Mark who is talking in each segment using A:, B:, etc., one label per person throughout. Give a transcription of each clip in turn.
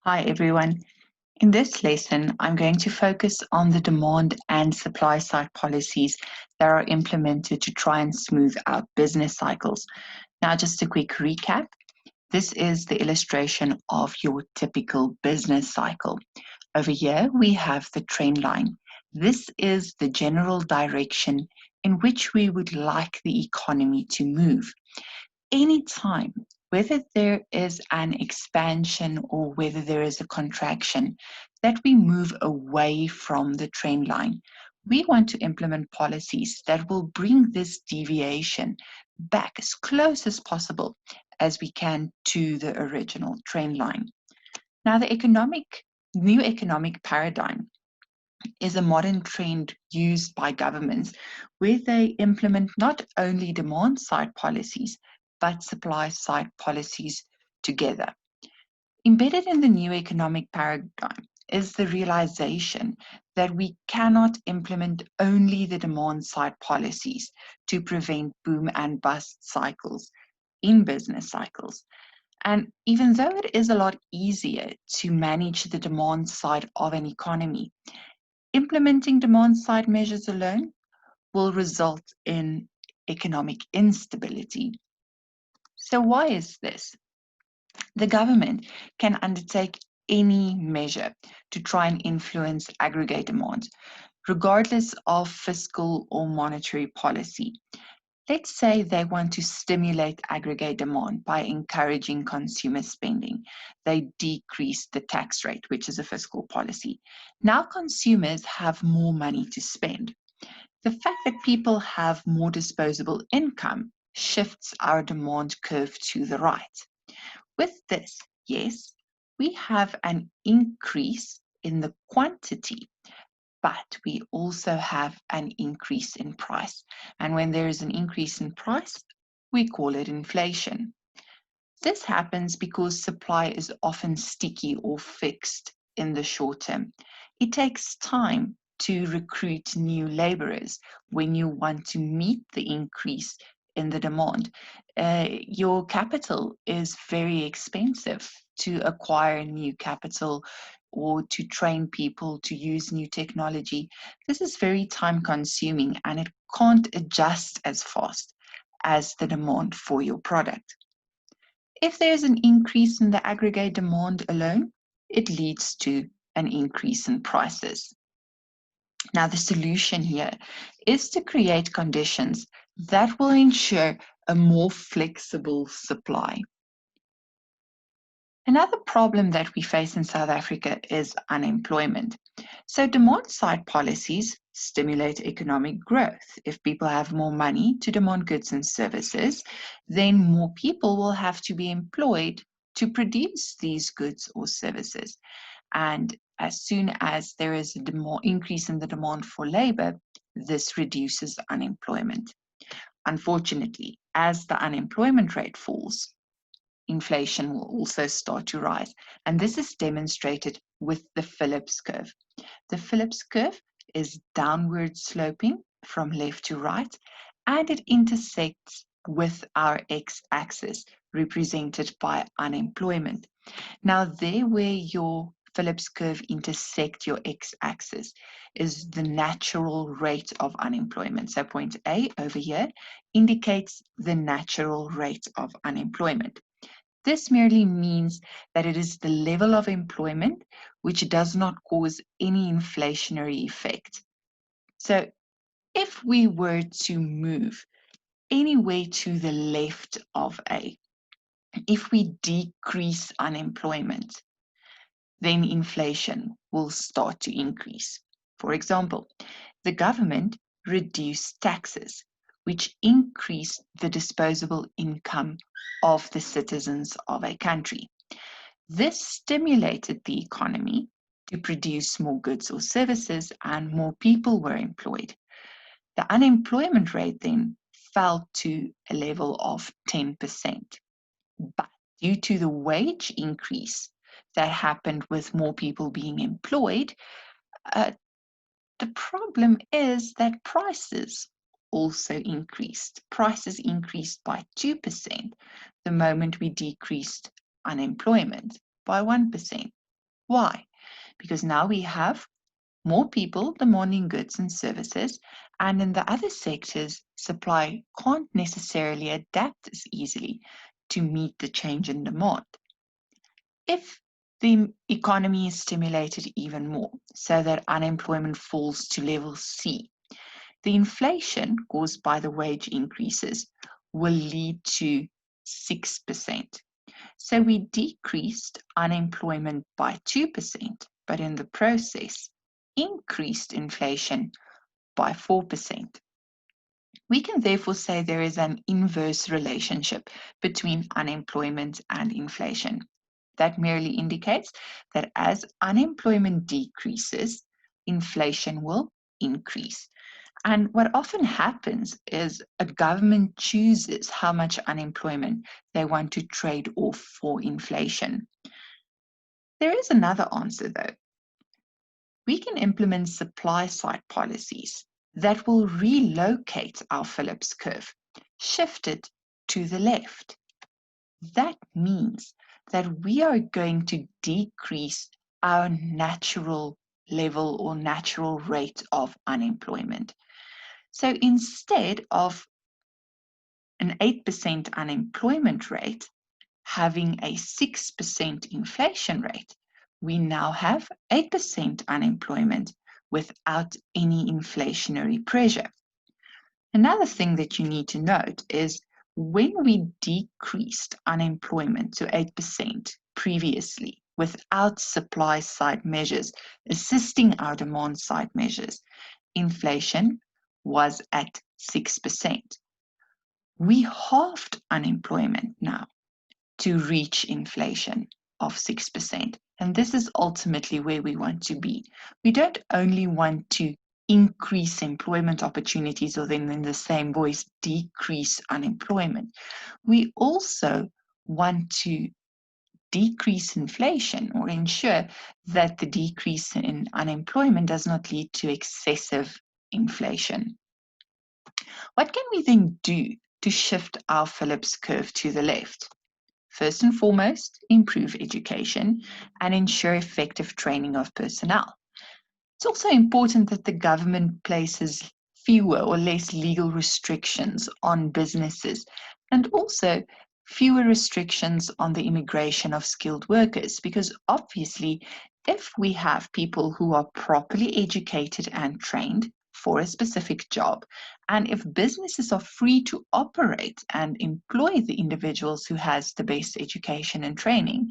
A: Hi everyone. In this lesson, I'm going to focus on the demand and supply side policies that are implemented to try and smooth out business cycles. Now, just a quick recap. This is the illustration of your typical business cycle. Over here, we have the trend line. This is the general direction in which we would like the economy to move. Anytime, whether there is an expansion or whether there is a contraction, that we move away from the trend line, we want to implement policies that will bring this deviation back as close as possible as we can to the original trend line. Now, the new economic paradigm is a modern trend used by governments where they implement not only demand side policies, but supply side policies together. Embedded in the new economic paradigm is the realization that we cannot implement only the demand side policies to prevent boom and bust cycles in business cycles. And even though it is a lot easier to manage the demand side of an economy, implementing demand-side measures alone will result in economic instability. So why is this? The government can undertake any measure to try and influence aggregate demand, regardless of fiscal or monetary policy. Let's say they want to stimulate aggregate demand by encouraging consumer spending. They decrease the tax rate, which is a fiscal policy. Now consumers have more money to spend. The fact that people have more disposable income shifts our demand curve to the right. With this, yes, we have an increase in the quantity, but we also have an increase in price. And when there is an increase in price, we call it inflation. This happens because supply is often sticky or fixed in the short term. It takes time to recruit new laborers when you want to meet the increase in the demand. Your capital is very expensive to acquire new capital or to train people to use new technology. This is very time consuming and it can't adjust as fast as the demand for your product. If there's an increase in the aggregate demand alone, it leads to an increase in prices. Now, the solution here is to create conditions that will ensure a more flexible supply. Another problem that we face in South Africa is unemployment. So demand side policies stimulate economic growth. If people have more money to demand goods and services, then more people will have to be employed to produce these goods or services. And as soon as there is an increase in the demand for labor, this reduces unemployment. Unfortunately, as the unemployment rate falls, inflation will also start to rise. And this is demonstrated with the Phillips curve. The Phillips curve is downward sloping from left to right, and it intersects with our x-axis represented by unemployment. Now, there where your Phillips curve intersect your x-axis is the natural rate of unemployment. So point A over here indicates the natural rate of unemployment. This merely means that it is the level of employment which does not cause any inflationary effect. So if we were to move anywhere to the left of A, if we decrease unemployment, then inflation will start to increase. For example, the government reduced taxes, which increased the disposable income of the citizens of a country. This stimulated the economy to produce more goods or services, and more people were employed. The unemployment rate then fell to a level of 10%. But due to the wage increase that happened with more people being employed, the problem is that prices also increased. Prices increased by 2% the moment we decreased unemployment by 1%. Why? Because now we have more people demanding goods and services, and in the other sectors, supply can't necessarily adapt as easily to meet the change in demand. If the economy is stimulated even more so that unemployment falls to level C, the inflation caused by the wage increases will lead to 6%. So we decreased unemployment by 2%, but in the process, increased inflation by 4%. We can therefore say there is an inverse relationship between unemployment and inflation. That merely indicates that as unemployment decreases, inflation will increase. And what often happens is a government chooses how much unemployment they want to trade off for inflation. There is another answer though. We can implement supply side policies that will relocate our Phillips curve, shift it to the left. That means that we are going to decrease our natural level or natural rate of unemployment. So instead of an 8% unemployment rate having a 6% inflation rate, we now have 8% unemployment without any inflationary pressure. Another thing that you need to note is when we decreased unemployment to 8% previously without supply side measures assisting our demand side measures, inflation was at 6%. We halved unemployment now to reach inflation of 6%. And this is ultimately where we want to be. We don't only want to increase employment opportunities or then in the same voice decrease unemployment. We also want to decrease inflation or ensure that the decrease in unemployment does not lead to excessive inflation. What can we then do to shift our Phillips curve to the left? First and foremost, improve education and ensure effective training of personnel. It's also important that the government places fewer or less legal restrictions on businesses and also fewer restrictions on the immigration of skilled workers, because obviously if we have people who are properly educated and trained for a specific job, and if businesses are free to operate and employ the individuals who has the best education and training,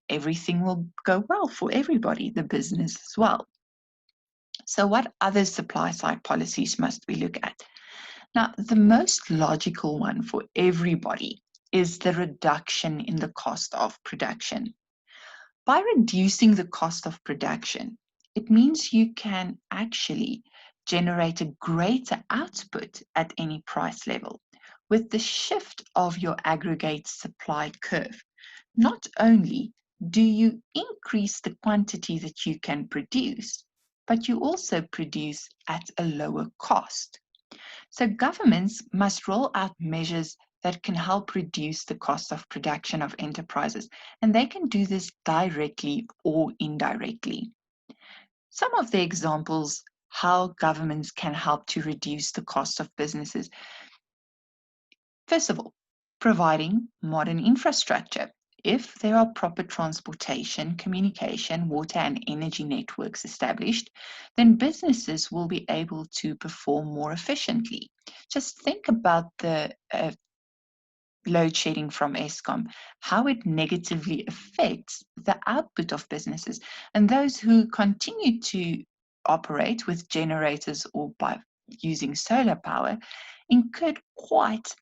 A: everything will go well for everybody, the business as well. So what other supply side policies must we look at? Now, the most logical one for everybody is the reduction in the cost of production. By reducing the cost of production, it means you can actually generate a greater output at any price level. With the shift of your aggregate supply curve, not only do you increase the quantity that you can produce, but you also produce at a lower cost. So governments must roll out measures that can help reduce the cost of production of enterprises, and they can do this directly or indirectly. Some of the examples how governments can help to reduce the cost of businesses. First of all, providing modern infrastructure. If there are proper transportation, communication, water, and energy networks established, then businesses will be able to perform more efficiently. Just think about the load shedding from Eskom, how it negatively affects the output of businesses. And those who continue to operate with generators or by using solar power incurred quite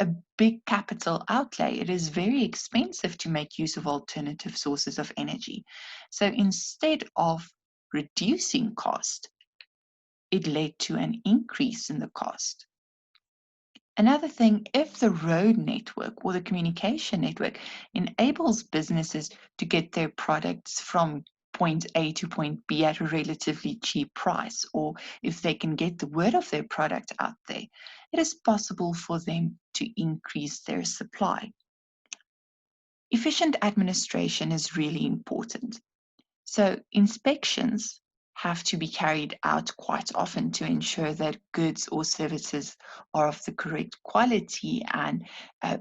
A: a big capital outlay. It is very expensive to make use of alternative sources of energy. So instead of reducing cost, it led to an increase in the cost. Another thing, if the road network or the communication network enables businesses to get their products from point A to point B at a relatively cheap price, or if they can get the word of their product out there, it is possible for them to increase their supply. Efficient administration is really important. So inspections have to be carried out quite often to ensure that goods or services are of the correct quality and uh,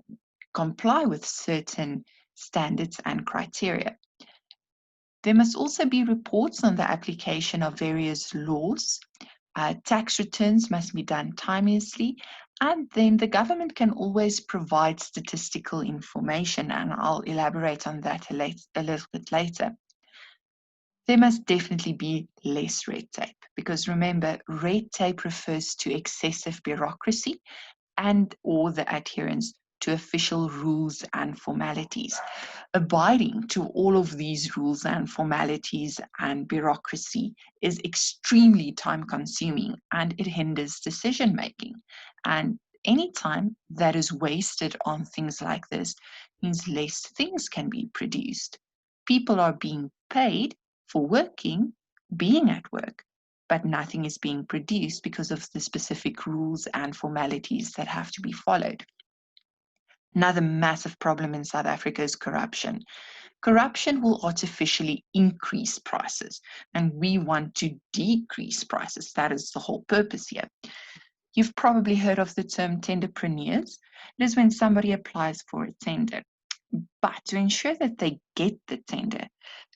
A: comply with certain standards and criteria. There must also be reports on the application of various laws. Tax returns must be done timeously, and then the government can always provide statistical information, and I'll elaborate on that a little bit later. There must definitely be less red tape because remember, red tape refers to excessive bureaucracy and or the adherence to official rules and formalities. Abiding to all of these rules and formalities and bureaucracy is extremely time consuming and it hinders decision making. And any time that is wasted on things like this means less things can be produced. People are being paid for working, being at work, but nothing is being produced because of the specific rules and formalities that have to be followed. Another massive problem in South Africa is corruption. Corruption will artificially increase prices, and we want to decrease prices. That is the whole purpose here. You've probably heard of the term tenderpreneurs. It is when somebody applies for a tender. But to ensure that they get the tender,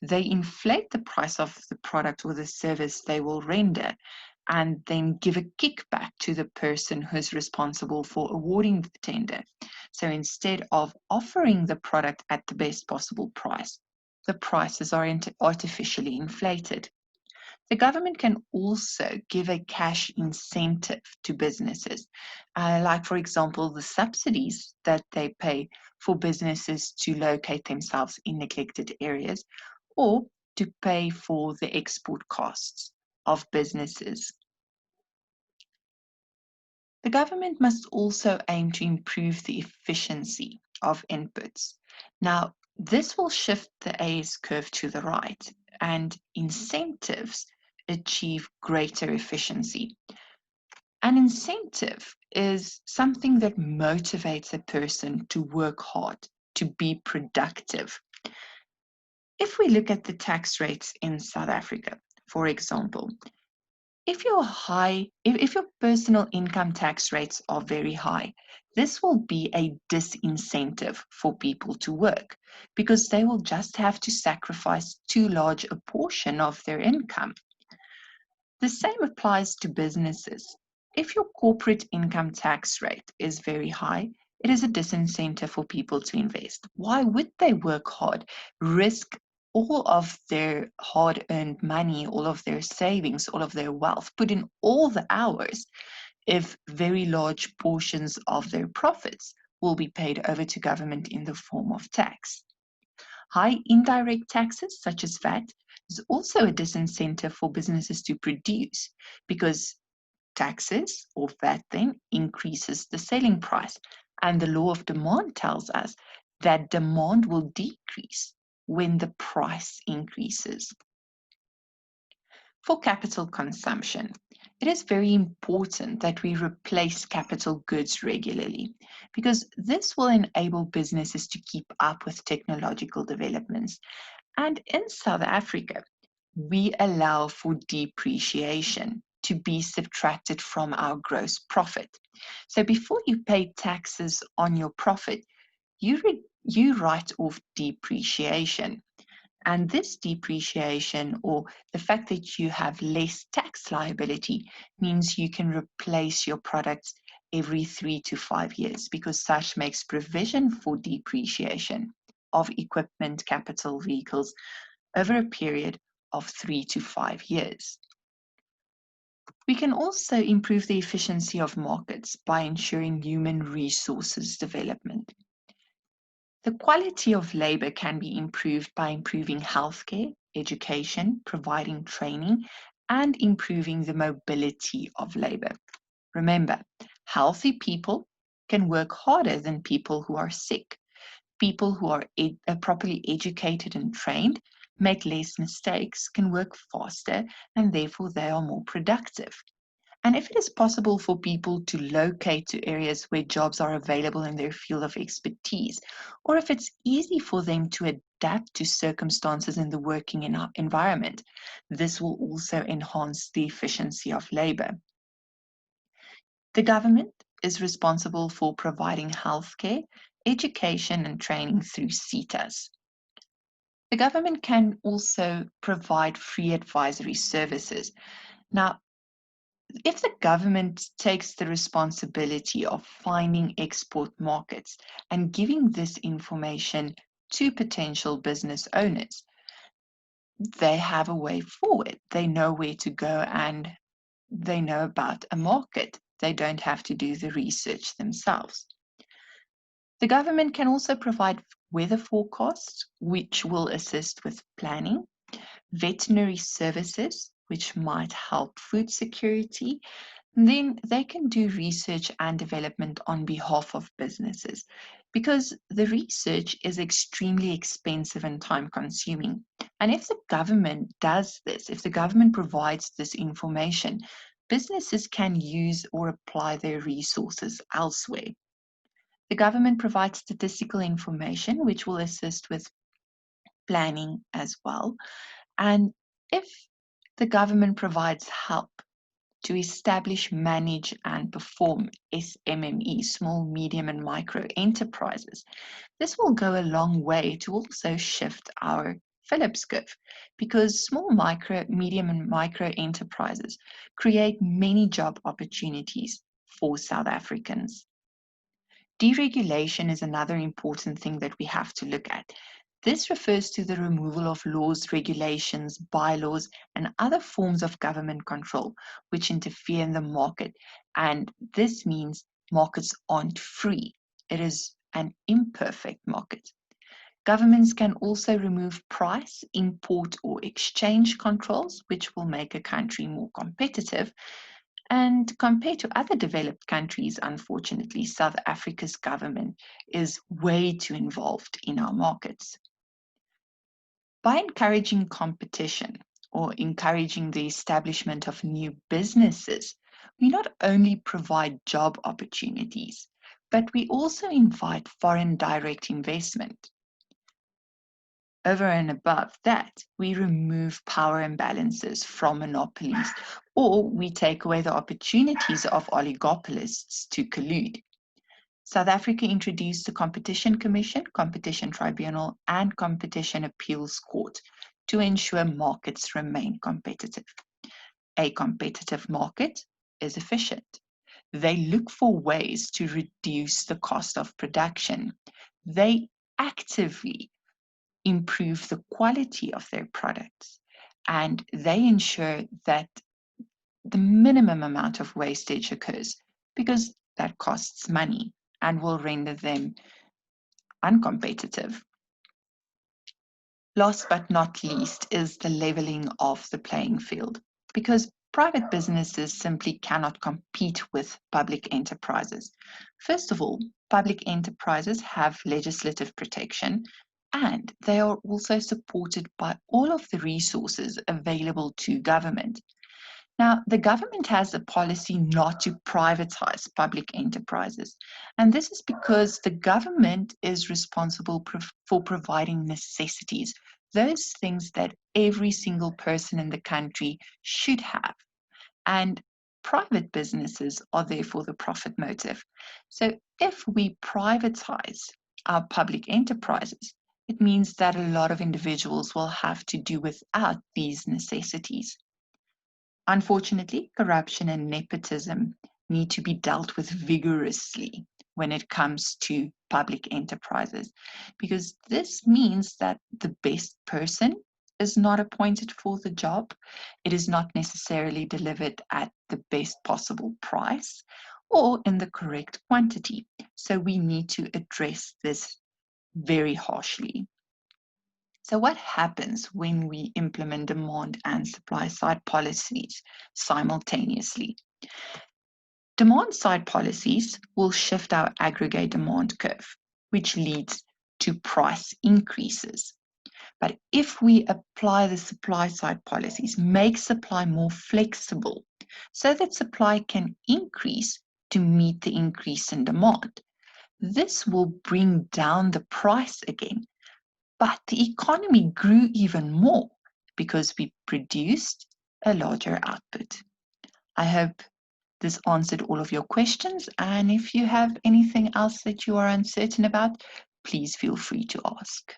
A: they inflate the price of the product or the service they will render and then give a kickback to the person who's responsible for awarding the tender. So instead of offering the product at the best possible price, the prices are artificially inflated. The government can also give a cash incentive to businesses, like, for example, the subsidies that they pay for businesses to locate themselves in neglected areas or to pay for the export costs of businesses. The government must also aim to improve the efficiency of inputs. Now, this will shift the AS curve to the right, and incentives achieve greater efficiency. An incentive is something that motivates a person to work hard, to be productive. If we look at the tax rates in South Africa, for example, if your personal income tax rates are very high, this will be a disincentive for people to work because they will just have to sacrifice too large a portion of their income. The same applies to businesses. If your corporate income tax rate is very high, it is a disincentive for people to invest. Why would they work hard, risk all of their hard earned money, all of their savings, all of their wealth, put in all the hours if very large portions of their profits will be paid over to government in the form of tax? High indirect taxes, such as VAT, is also a disincentive for businesses to produce because taxes or VAT then increases the selling price. And the law of demand tells us that demand will decrease when the price increases. For capital consumption, it is very important that we replace capital goods regularly because this will enable businesses to keep up with technological developments. And in South Africa, we allow for depreciation to be subtracted from our gross profit. So before you pay taxes on your profit, you write off depreciation. And this depreciation or the fact that you have less tax liability means you can replace your products every 3 to 5 years because such makes provision for depreciation of equipment, capital, vehicles over a period of 3 to 5 years. We can also improve the efficiency of markets by ensuring human resources development. The quality of labor can be improved by improving healthcare, education, providing training, and improving the mobility of labor. Remember, healthy people can work harder than people who are sick. People who are properly educated and trained make less mistakes, can work faster, and therefore they are more productive. And if it is possible for people to locate to areas where jobs are available in their field of expertise, or if it's easy for them to adapt to circumstances in the working environment. This will also enhance the efficiency of labor. The government is responsible for providing healthcare, education, and training through CETAs. The government can also provide free advisory services. Now, if the government takes the responsibility of finding export markets and giving this information to potential business owners, they have a way forward. They know where to go and they know about a market. They don't have to do the research themselves. The government can also provide weather forecasts, which will assist with planning, veterinary services, which might help food security. Then they can do research and development on behalf of businesses because the research is extremely expensive and time consuming. And if the government does this, if the government provides this information, businesses can use or apply their resources elsewhere. The government provides statistical information, which will assist with planning as well. And if the government provides help to establish, manage, and perform SMME, small, medium, and micro enterprises, this will go a long way to also shift our Phillips curve because small, micro, medium, and micro enterprises create many job opportunities for South Africans. Deregulation is another important thing that we have to look at. This refers to the removal of laws, regulations, bylaws, and other forms of government control which interfere in the market. And this means markets aren't free. It is an imperfect market. Governments can also remove price, import, or exchange controls, which will make a country more competitive. And compared to other developed countries, unfortunately, South Africa's government is way too involved in our markets. By encouraging competition or encouraging the establishment of new businesses, we not only provide job opportunities, but we also invite foreign direct investment. Over and above that, we remove power imbalances from monopolies, or we take away the opportunities of oligopolists to collude. South Africa introduced the Competition Commission, Competition Tribunal, and Competition Appeals Court to ensure markets remain competitive. A competitive market is efficient. They look for ways to reduce the cost of production. They actively improve the quality of their products, and they ensure that the minimum amount of wastage occurs because that costs money and will render them uncompetitive. Last but not least is the leveling of the playing field because private businesses simply cannot compete with public enterprises. First of all, public enterprises have legislative protection and they are also supported by all of the resources available to government. Now, the government has a policy not to privatize public enterprises, and this is because the government is responsible for providing necessities, those things that every single person in the country should have. And private businesses are there for the profit motive. So if we privatize our public enterprises, it means that a lot of individuals will have to do without these necessities. Unfortunately, corruption and nepotism need to be dealt with vigorously when it comes to public enterprises, because this means that the best person is not appointed for the job. It is not necessarily delivered at the best possible price or in the correct quantity. So we need to address this very harshly. So what happens when we implement demand and supply side policies simultaneously? Demand side policies will shift our aggregate demand curve, which leads to price increases. But if we apply the supply side policies, make supply more flexible so that supply can increase to meet the increase in demand, this will bring down the price again. but the economy grew even more because we produced a larger output. I hope this answered all of your questions, and if you have anything else that you are uncertain about, please feel free to ask.